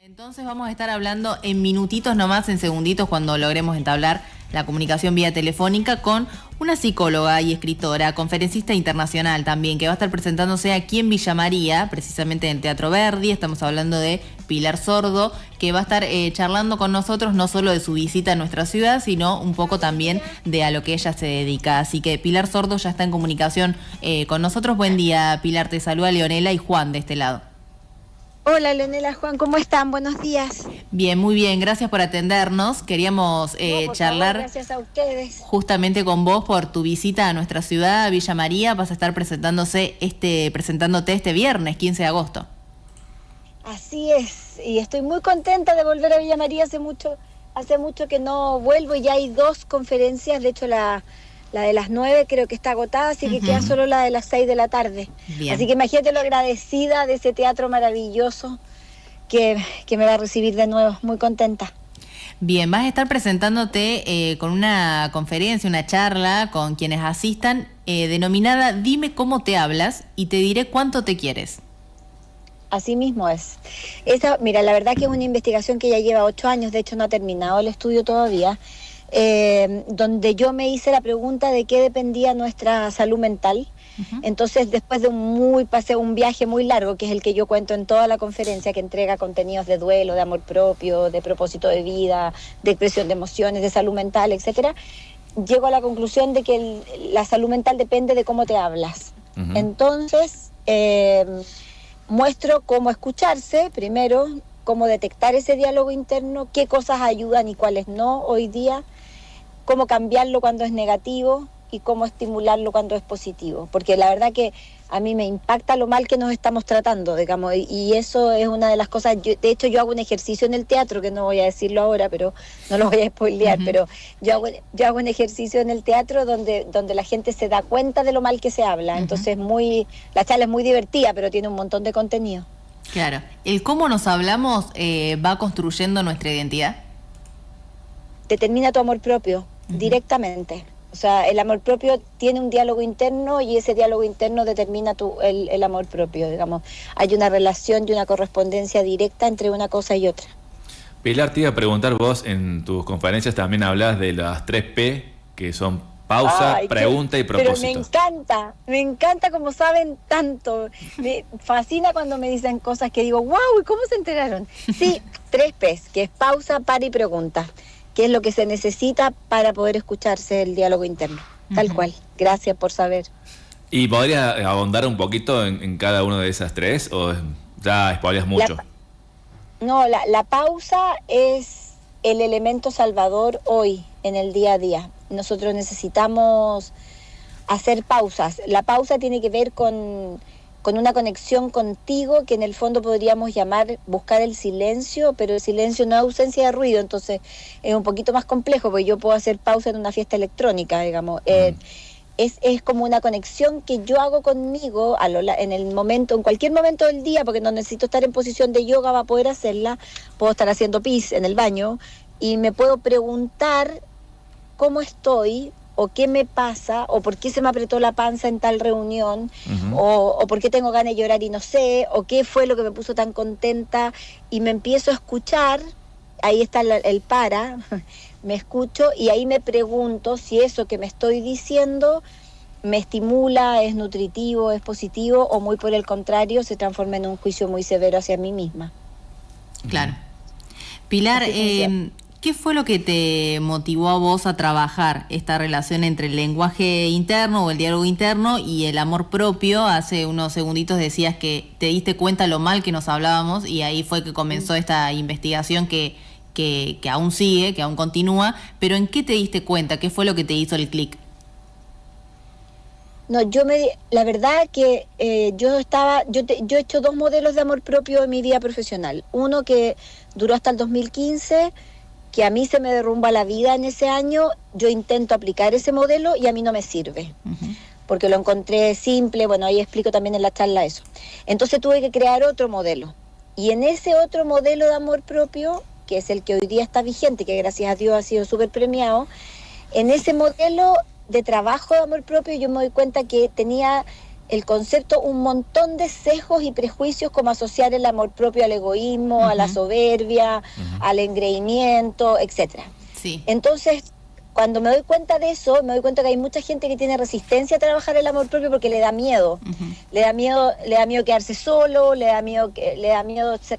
Entonces vamos a estar hablando en minutitos nomás, en segunditos, cuando logremos entablar la comunicación vía telefónica con una psicóloga y escritora, conferencista internacional también, que va a estar presentándose aquí en Villa María, precisamente en el Teatro Verdi. Estamos hablando de Pilar Sordo, que va a estar charlando con nosotros no solo de su visita a nuestra ciudad, sino un poco también de a lo que ella se dedica. Así que Pilar Sordo ya está en comunicación con nosotros. Buen día, Pilar, te saluda Leonela y Juan de este lado. Hola Leonela, Juan, ¿cómo están? Buenos días. Bien, muy bien, gracias por atendernos. Queríamos charlar gracias a ustedes. Justamente con vos por tu visita a nuestra ciudad, a Villa María. Vas a estar presentándote este viernes, 15 de agosto. Así es, y estoy muy contenta de volver a Villa María. Hace mucho que no vuelvo y ya hay 2 conferencias. De hecho, la de las 9 creo que está agotada, así que queda solo la de las 6 de la tarde. Bien. Así que imagínate lo agradecida de ese teatro maravilloso que me va a recibir de nuevo. Muy contenta. Bien, vas a estar presentándote con una conferencia, una charla con quienes asistan, denominada Dime cómo te hablas y te diré cuánto te quieres. Así mismo es. Mira, la verdad que es una investigación que ya lleva 8 años, de hecho no ha terminado el estudio todavía, donde yo me hice la pregunta de qué dependía nuestra salud mental. Entonces, después de pasé un viaje muy largo, que es el que yo cuento en toda la conferencia, que entrega contenidos de duelo, de amor propio, de propósito de vida, de expresión de emociones, de salud mental, etcétera, llego a la conclusión de que la salud mental depende de cómo te hablas. Entonces, muestro cómo escucharse, primero, cómo detectar ese diálogo interno, qué cosas ayudan y cuáles no hoy día, cómo cambiarlo cuando es negativo y cómo estimularlo cuando es positivo. Porque la verdad que a mí me impacta lo mal que nos estamos tratando, digamos, y eso es una de las cosas. De hecho, yo hago un ejercicio en el teatro, que no voy a decirlo ahora, pero no lo voy a spoilear, pero yo hago un ejercicio en el teatro donde la gente se da cuenta de lo mal que se habla. Entonces, la charla es muy divertida, pero tiene un montón de contenido. Claro. El cómo nos hablamos va construyendo nuestra identidad. Determina tu amor propio, directamente. O sea, el amor propio tiene un diálogo interno y ese diálogo interno determina el amor propio, digamos. Hay una relación y una correspondencia directa entre una cosa y otra. Pilar, te iba a preguntar, vos en tus conferencias también hablas de las 3P, que son pausa, pregunta y propósito. Pero me encanta como saben tanto. Me fascina cuando me dicen cosas que digo, wow, ¿y cómo se enteraron? Sí, 3Ps, que es pausa, para y pregunta, que es lo que se necesita para poder escucharse el diálogo interno. Tal cual. Gracias por saber. ¿Y podría ahondar un poquito en cada una de esas 3 o ya spoileas mucho? La pausa es el elemento salvador hoy, en el día a día. Nosotros necesitamos hacer pausas. La pausa tiene que ver con una conexión contigo, que en el fondo podríamos buscar el silencio, pero el silencio no es ausencia de ruido, entonces es un poquito más complejo, porque yo puedo hacer pausa en una fiesta electrónica, digamos. Es como una conexión que yo hago conmigo en cualquier momento del día, porque no necesito estar en posición de yoga para poder hacerla. Puedo estar haciendo pis en el baño y me puedo preguntar cómo estoy, o qué me pasa, o por qué se me apretó la panza en tal reunión, o por qué tengo ganas de llorar y no sé, o qué fue lo que me puso tan contenta, y me empiezo a escuchar. Ahí está el me escucho y ahí me pregunto si eso que me estoy diciendo me estimula, es nutritivo, es positivo, o muy por el contrario se transforma en un juicio muy severo hacia mí misma. Claro. Pilar, ¿qué fue lo que te motivó a vos a trabajar esta relación entre el lenguaje interno o el diálogo interno y el amor propio? Hace unos segunditos decías que te diste cuenta lo mal que nos hablábamos y ahí fue que comenzó esta investigación que aún sigue, que aún continúa, pero ¿en qué te diste cuenta? ¿Qué fue lo que te hizo el clic? No, la verdad que yo he hecho 2 modelos de amor propio en mi vida profesional. Uno que duró hasta el 2015, que a mí se me derrumba la vida en ese año. Yo intento aplicar ese modelo y a mí no me sirve, porque lo encontré simple. Bueno, ahí explico también en la charla eso. Entonces tuve que crear otro modelo, y en ese otro modelo de amor propio, que es el que hoy día está vigente, que gracias a Dios ha sido súper premiado, en ese modelo de trabajo de amor propio yo me doy cuenta que tenía el concepto un montón de sesgos y prejuicios, como asociar el amor propio al egoísmo, a la soberbia, al engreimiento, etcétera. Sí. Entonces, cuando me doy cuenta de eso, me doy cuenta que hay mucha gente que tiene resistencia a trabajar el amor propio porque le da miedo. Le da miedo quedarse solo, le da miedo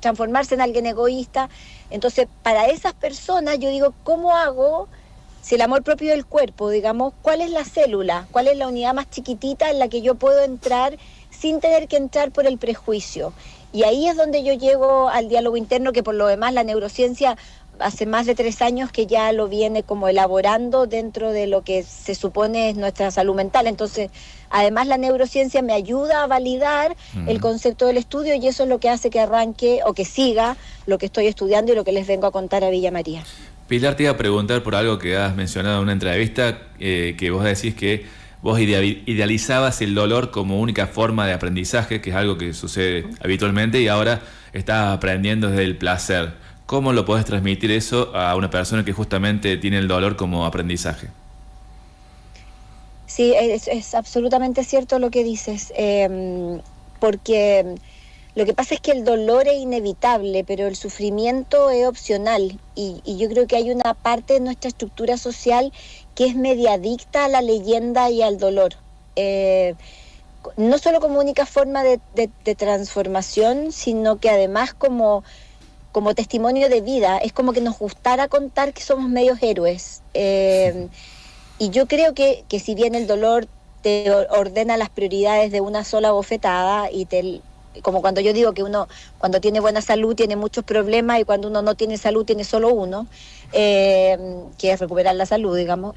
transformarse en alguien egoísta. Entonces, para esas personas yo digo, ¿cómo hago? Si el amor propio del cuerpo, digamos, ¿cuál es la célula? ¿Cuál es la unidad más chiquitita en la que yo puedo entrar sin tener que entrar por el prejuicio? Y ahí es donde yo llego al diálogo interno, que por lo demás la neurociencia hace más de 3 años que ya lo viene como elaborando dentro de lo que se supone es nuestra salud mental. Entonces, además la neurociencia me ayuda a validar el concepto del estudio, y eso es lo que hace que arranque o que siga lo que estoy estudiando y lo que les vengo a contar a Villa María. Pilar, te iba a preguntar por algo que has mencionado en una entrevista, que vos decís que vos idealizabas el dolor como única forma de aprendizaje, que es algo que sucede habitualmente, y ahora estás aprendiendo desde el placer. ¿Cómo lo podés transmitir eso a una persona que justamente tiene el dolor como aprendizaje? Sí, es absolutamente cierto lo que dices, porque lo que pasa es que el dolor es inevitable, pero el sufrimiento es opcional, y yo creo que hay una parte de nuestra estructura social que es media adicta a la leyenda y al dolor. No solo como única forma de transformación, sino que además como testimonio de vida. Es como que nos gustara contar que somos medios héroes. Y yo creo que si bien el dolor te ordena las prioridades de una sola bofetada, y como cuando yo digo que uno cuando tiene buena salud tiene muchos problemas, y cuando uno no tiene salud tiene solo uno, que es recuperar la salud, digamos.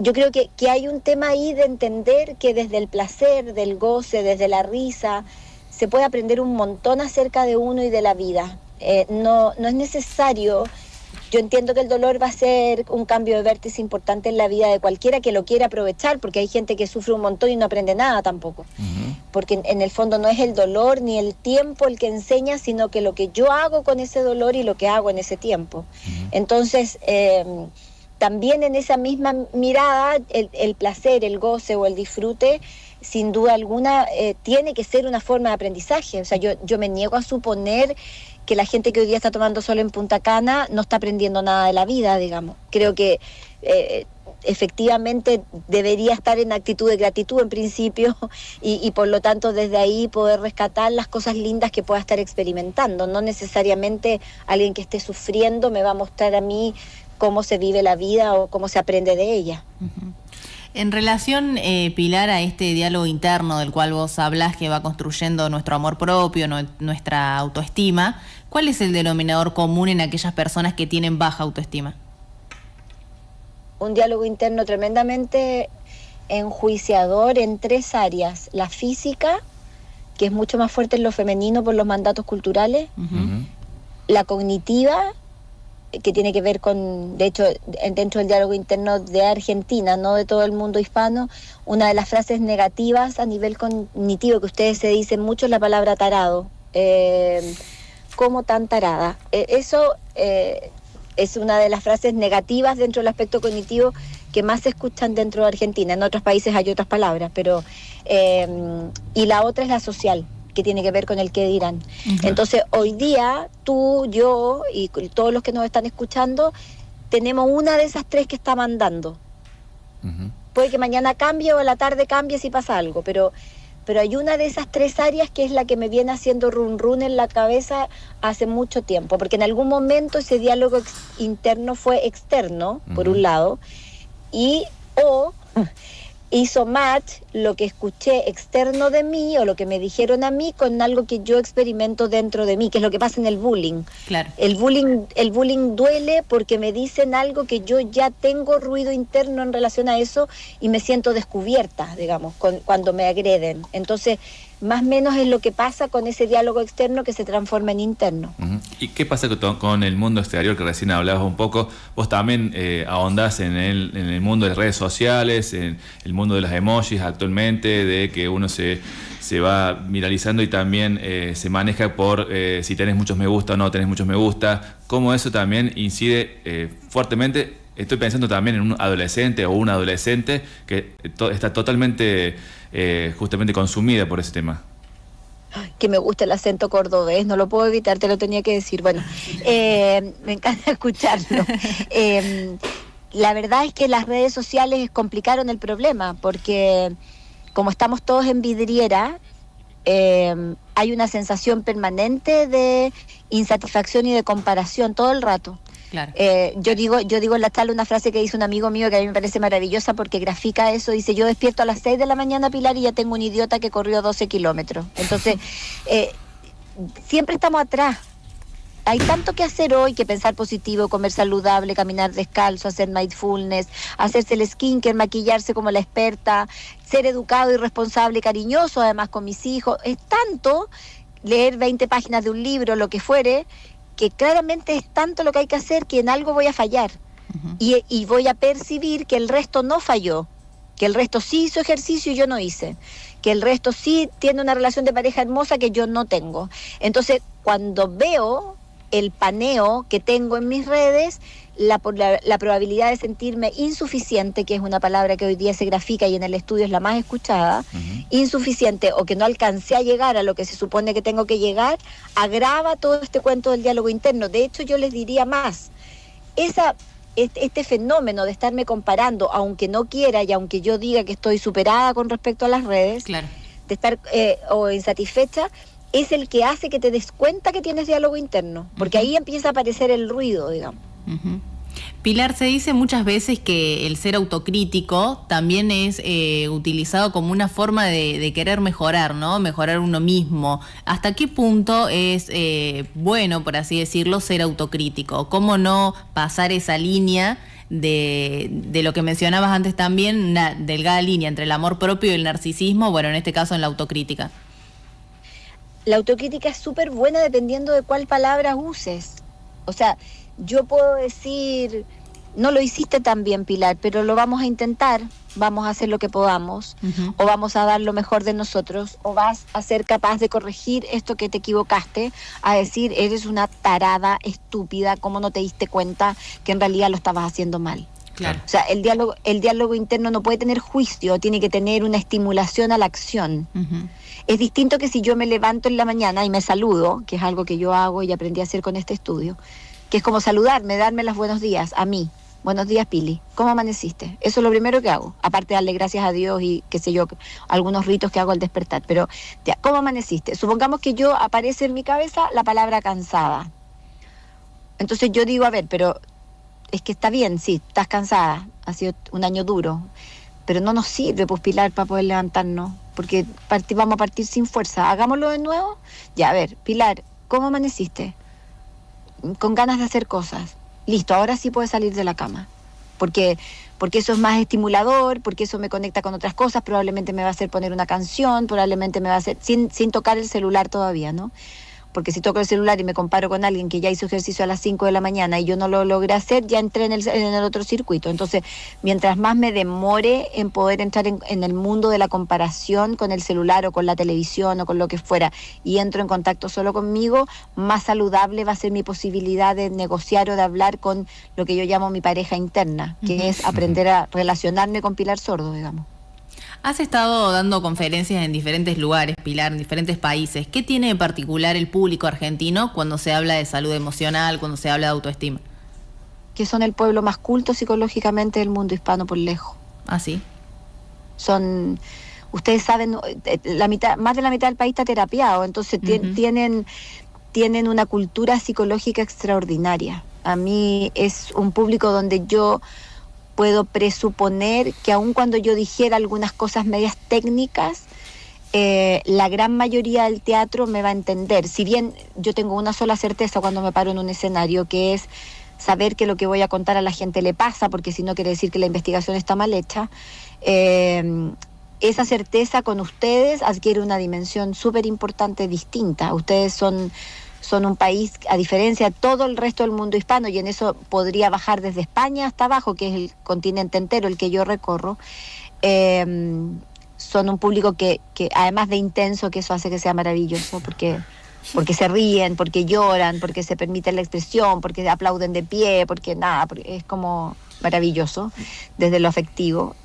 Yo creo que hay un tema ahí de entender que desde el placer, del goce, desde la risa, se puede aprender un montón acerca de uno y de la vida. No es necesario. Yo entiendo que el dolor va a ser un cambio de vértice importante en la vida de cualquiera que lo quiera aprovechar, porque hay gente que sufre un montón y no aprende nada tampoco. Porque en el fondo no es el dolor ni el tiempo el que enseña, sino que lo que yo hago con ese dolor y lo que hago en ese tiempo. Entonces, también en esa misma mirada, el placer, el goce o el disfrute, sin duda alguna, tiene que ser una forma de aprendizaje. O sea, yo me niego a suponer que la gente que hoy día está tomando sol en Punta Cana no está aprendiendo nada de la vida, digamos. Creo que efectivamente debería estar en actitud de gratitud en principio, y por lo tanto desde ahí poder rescatar las cosas lindas que pueda estar experimentando. No necesariamente alguien que esté sufriendo me va a mostrar a mí cómo se vive la vida o cómo se aprende de ella. En relación, Pilar, a este diálogo interno del cual vos hablas, que va construyendo nuestro amor propio, nuestra autoestima, ¿cuál es el denominador común en aquellas personas que tienen baja autoestima? Un diálogo interno tremendamente enjuiciador en 3 áreas. La física, que es mucho más fuerte en lo femenino por los mandatos culturales. La cognitiva, que tiene que ver con, de hecho, dentro del diálogo interno de Argentina, no de todo el mundo hispano, una de las frases negativas a nivel cognitivo que ustedes se dicen mucho es la palabra tarado. ¿Cómo tan tarada? Eso es una de las frases negativas dentro del aspecto cognitivo que más se escuchan dentro de Argentina. En otros países hay otras palabras, pero y la otra es la social, que tiene que ver con el qué dirán. Entonces, hoy día, tú, yo y todos los que nos están escuchando, tenemos una de esas 3 que está mandando. Puede que mañana cambie o a la tarde cambie si pasa algo, pero hay una de esas 3 áreas que es la que me viene haciendo run en la cabeza hace mucho tiempo, porque en algún momento ese diálogo interno fue externo, por un lado, y hizo match lo que escuché externo de mí o lo que me dijeron a mí con algo que yo experimento dentro de mí, que es lo que pasa en el bullying. Claro. El bullying duele porque me dicen algo que yo ya tengo ruido interno en relación a eso y me siento descubierta, digamos, cuando me agreden. Entonces, más o menos es lo que pasa con ese diálogo externo que se transforma en interno. ¿Y qué pasa con el mundo exterior que recién hablabas un poco? Vos también ahondás en el mundo de las redes sociales, en el mundo de los emojis actualmente, de que uno se va viralizando y también se maneja por si tenés muchos me gusta o no tenés muchos me gusta. ¿Cómo eso también incide fuertemente estoy pensando también en un adolescente o una adolescente que está totalmente justamente consumida por ese tema. Que me gusta el acento cordobés, no lo puedo evitar, te lo tenía que decir. Bueno, me encanta escucharlo. La verdad es que las redes sociales complicaron el problema, porque como estamos todos en vidriera, hay una sensación permanente de insatisfacción y de comparación todo el rato. Claro. Yo digo en la charla una frase que dice un amigo mío que a mí me parece maravillosa porque grafica eso. Dice: yo despierto a las 6 de la mañana, Pilar, y ya tengo un idiota que corrió 12 kilómetros. Entonces, siempre estamos atrás. Hay tanto que hacer hoy, que pensar positivo, comer saludable, caminar descalzo, hacer mindfulness, hacerse el skincare, maquillarse como la experta, ser educado y responsable y cariñoso además con mis hijos. Es tanto, leer 20 páginas de un libro, lo que fuere, que claramente es tanto lo que hay que hacer que en algo voy a fallar. Uh-huh. Y voy a percibir que el resto no falló, que el resto sí hizo ejercicio y yo no hice, que el resto sí tiene una relación de pareja hermosa que yo no tengo. Entonces, cuando veo el paneo que tengo en mis redes, la probabilidad de sentirme insuficiente, que es una palabra que hoy día se grafica y en el estudio es la más escuchada, uh-huh. Insuficiente o que no alcancé a llegar a lo que se supone que tengo que llegar, agrava todo este cuento del diálogo interno. De hecho, yo les diría más, este fenómeno de estarme comparando, aunque no quiera y aunque yo diga que estoy superada con respecto a las redes, claro, de estar o insatisfecha, es el que hace que te des cuenta que tienes diálogo interno, porque uh-huh. ahí empieza a aparecer el ruido, digamos. Uh-huh. Pilar, se dice muchas veces que el ser autocrítico también es utilizado como una forma de querer mejorar, ¿no? Mejorar uno mismo. ¿Hasta qué punto es bueno, por así decirlo, ser autocrítico? ¿Cómo no pasar esa línea de lo que mencionabas antes también, una delgada línea entre el amor propio y el narcisismo? Bueno, en este caso en la autocrítica. La autocrítica es súper buena dependiendo de cuál palabra uses. O sea, yo puedo decir, no lo hiciste tan bien, Pilar, pero lo vamos a intentar, vamos a hacer lo que podamos, uh-huh. o vamos a dar lo mejor de nosotros, o vas a ser capaz de corregir esto que te equivocaste, a decir, eres una tarada estúpida, ¿cómo no te diste cuenta que en realidad lo estabas haciendo mal? Claro. O sea, el diálogo interno no puede tener juicio, tiene que tener una estimulación a la acción. Uh-huh. Es distinto que si yo me levanto en la mañana y me saludo, que es algo que yo hago y aprendí a hacer con este estudio, que es como saludarme, darme los buenos días a mí. Buenos días, Pili. ¿Cómo amaneciste? Eso es lo primero que hago, aparte de darle gracias a Dios y qué sé yo, algunos ritos que hago al despertar. Pero, ya, ¿cómo amaneciste? Supongamos que yo aparece en mi cabeza la palabra cansada. Entonces yo digo, a ver, pero es que está bien, sí, estás cansada, ha sido un año duro, pero no nos sirve, pues, Pilar, para poder levantarnos, porque vamos a partir sin fuerza. Hagámoslo de nuevo. Ya, a ver, Pilar, ¿cómo amaneciste? Con ganas de hacer cosas. Listo, ahora sí puedes salir de la cama. Porque eso es más estimulador, porque eso me conecta con otras cosas, probablemente me va a hacer poner una canción, probablemente me va a hacer, sin tocar el celular todavía, ¿no? Porque si toco el celular y me comparo con alguien que ya hizo ejercicio a las 5 de la mañana y yo no lo logré hacer, ya entré en el otro circuito. Entonces, mientras más me demore en poder entrar en el mundo de la comparación con el celular o con la televisión o con lo que fuera, y entro en contacto solo conmigo, más saludable va a ser mi posibilidad de negociar o de hablar con lo que yo llamo mi pareja interna, que uh-huh. es aprender a relacionarme con Pilar Sordo, digamos. Has estado dando conferencias en diferentes lugares, Pilar, en diferentes países. ¿Qué tiene de particular el público argentino cuando se habla de salud emocional, cuando se habla de autoestima? Que son el pueblo más culto psicológicamente del mundo hispano por lejos. ¿Ah, sí? Son, ustedes saben, más de la mitad del país está terapiado, entonces uh-huh. tienen una cultura psicológica extraordinaria. A mí es un público donde yo puedo presuponer que aun cuando yo dijera algunas cosas medias técnicas, la gran mayoría del teatro me va a entender. Si bien yo tengo una sola certeza cuando me paro en un escenario, que es saber que lo que voy a contar a la gente le pasa, porque si no quiere decir que la investigación está mal hecha, esa certeza con ustedes adquiere una dimensión súper importante, distinta. Ustedes son un país, a diferencia de todo el resto del mundo hispano, y en eso podría bajar desde España hasta abajo, que es el continente entero el que yo recorro, son un público que además de intenso, que eso hace que sea maravilloso, porque se ríen, porque lloran, porque se permiten la expresión, porque aplauden de pie, porque es como maravilloso desde lo afectivo.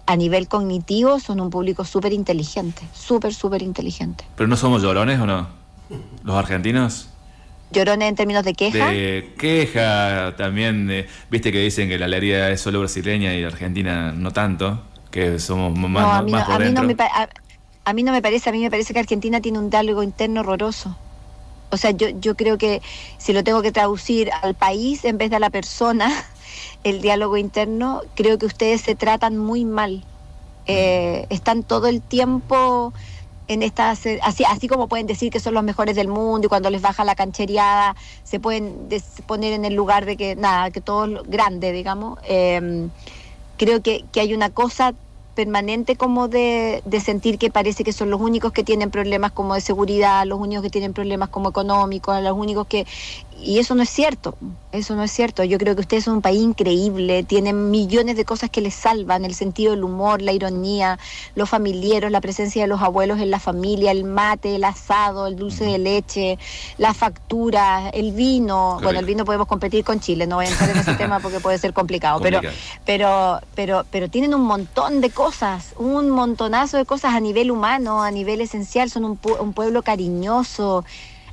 A nivel cognitivo son un público súper inteligente, súper inteligente. ¿Pero no somos llorones o no? ¿Los argentinos? ¿Llorones en términos de queja? De queja también, viste que dicen que la alegría es solo brasileña y Argentina no tanto, que somos más, No, a mí, más no, por a mí no dentro. a mí no me parece, a mí me parece que Argentina tiene un diálogo interno horroroso. O sea, yo creo que si lo tengo que traducir al país en vez de a la persona, el diálogo interno, creo que ustedes se tratan muy mal. Están todo el tiempo en estas, así como pueden decir que son los mejores del mundo y cuando les baja la canchereada se pueden poner en el lugar de que nada, que todo es grande, digamos. Creo que hay una cosa permanente como de sentir que parece que son los únicos que tienen problemas como de seguridad, los únicos que tienen problemas como económicos, los únicos que... Y eso no es cierto, eso no es cierto. Yo creo que ustedes son un país increíble, tienen millones de cosas que les salvan, el sentido del humor, la ironía, los familiares, la presencia de los abuelos en la familia, el mate, el asado, el dulce de leche, las facturas, el vino. Correcto. Bueno, el vino podemos competir con Chile, no voy a entrar en ese tema porque puede ser complicado. Pero tienen un montón de cosas, un montonazo de cosas a nivel humano, a nivel esencial, son un pueblo cariñoso.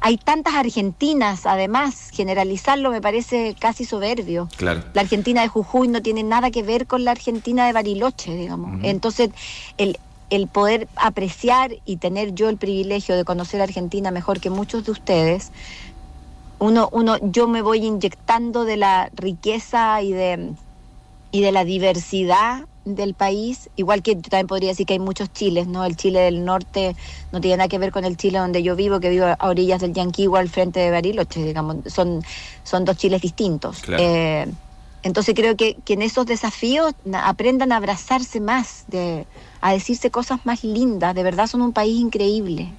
Hay tantas argentinas, además, generalizarlo me parece casi soberbio. Claro. La Argentina de Jujuy no tiene nada que ver con la Argentina de Bariloche, digamos. Entonces, el poder apreciar y tener yo el privilegio de conocer a Argentina mejor que muchos de ustedes, yo me voy inyectando de la riqueza y de la diversidad del país, igual que yo también podría decir que hay muchos Chiles, ¿no? El Chile del norte no tiene nada que ver con el Chile donde yo vivo, que vivo a orillas del Yanquihue, al frente de Bariloche, digamos, son dos Chiles distintos. Claro. Entonces creo que en esos desafíos aprendan a abrazarse más, a decirse cosas más lindas, de verdad son un país increíble.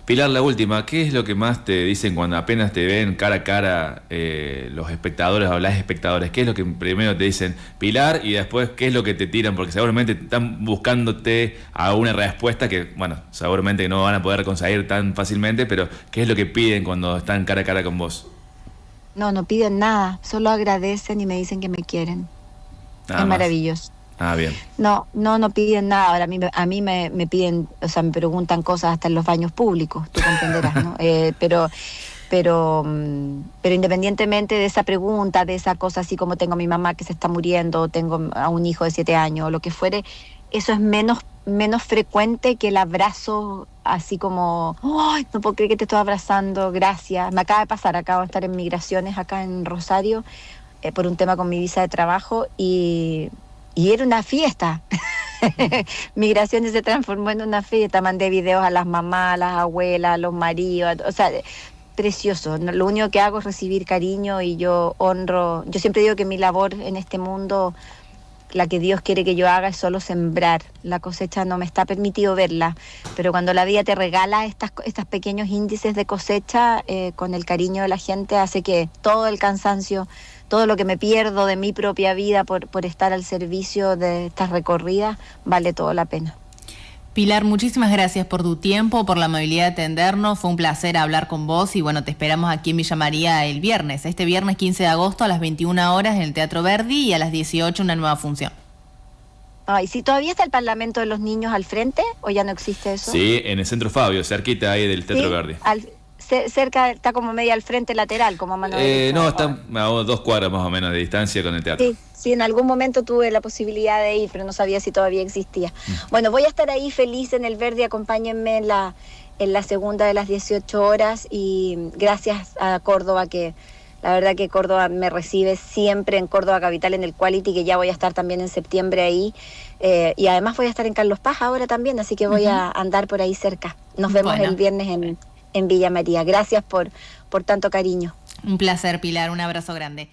Pilar, la última, ¿qué es lo que más te dicen cuando apenas te ven cara a cara los espectadores o las espectadores? ¿Qué es lo que primero te dicen, Pilar, y después qué es lo que te tiran? Porque seguramente están buscándote a una respuesta que, bueno, seguramente no van a poder conseguir tan fácilmente, pero ¿qué es lo que piden cuando están cara a cara con vos? No piden nada, solo agradecen y me dicen que me quieren. Nada es más. Maravilloso. Ah, bien. No piden nada. Ahora a mí me piden, o sea, me preguntan cosas hasta en los baños públicos, tú comprenderás, ¿no? Pero independientemente de esa pregunta, de esa cosa así como tengo a mi mamá que se está muriendo, tengo a un hijo de 7 años, o lo que fuere, eso es menos frecuente que el abrazo así como, ¡ay, no puedo creer que te estoy abrazando, gracias! Me acaba de pasar, acabo de estar en migraciones acá en Rosario por un tema con mi visa de trabajo y era una fiesta. Migraciones se transformó en una fiesta. Mandé videos a las mamás, a las abuelas, a los maridos, o sea, precioso. Lo único que hago es recibir cariño y yo honro. Yo siempre digo que mi labor en este mundo, la que Dios quiere que yo haga, es solo sembrar. La cosecha no me está permitido verla, pero cuando la vida te regala estos pequeños índices de cosecha, con el cariño de la gente, hace que todo el cansancio, todo lo que me pierdo de mi propia vida por estar al servicio de estas recorridas, vale todo la pena. Pilar, muchísimas gracias por tu tiempo, por la amabilidad de atendernos. Fue un placer hablar con vos y bueno, te esperamos aquí en Villa María el viernes. Este viernes 15 de agosto a las 21 horas en el Teatro Verdi y a las 18 una nueva función. Ay, ¿sí todavía está el Parlamento de los Niños al frente o ya no existe eso? Sí, en el Centro Fabio, cerquita ahí del Teatro Verdi. Cerca, está como media al frente lateral, como a mano derecha. No, está a 2 cuadras más o menos de distancia con el teatro. Sí, en algún momento tuve la posibilidad de ir, pero no sabía si todavía existía. Bueno, voy a estar ahí feliz en el Verdi, acompáñenme en la segunda de las 18 horas y gracias a Córdoba, que la verdad que Córdoba me recibe siempre, en Córdoba Capital, en el Quality, que ya voy a estar también en septiembre ahí. Y además voy a estar en Carlos Paz ahora también, así que voy a andar por ahí cerca. Nos vemos el viernes en Villa María. Gracias por tanto cariño. Un placer, Pilar, un abrazo grande.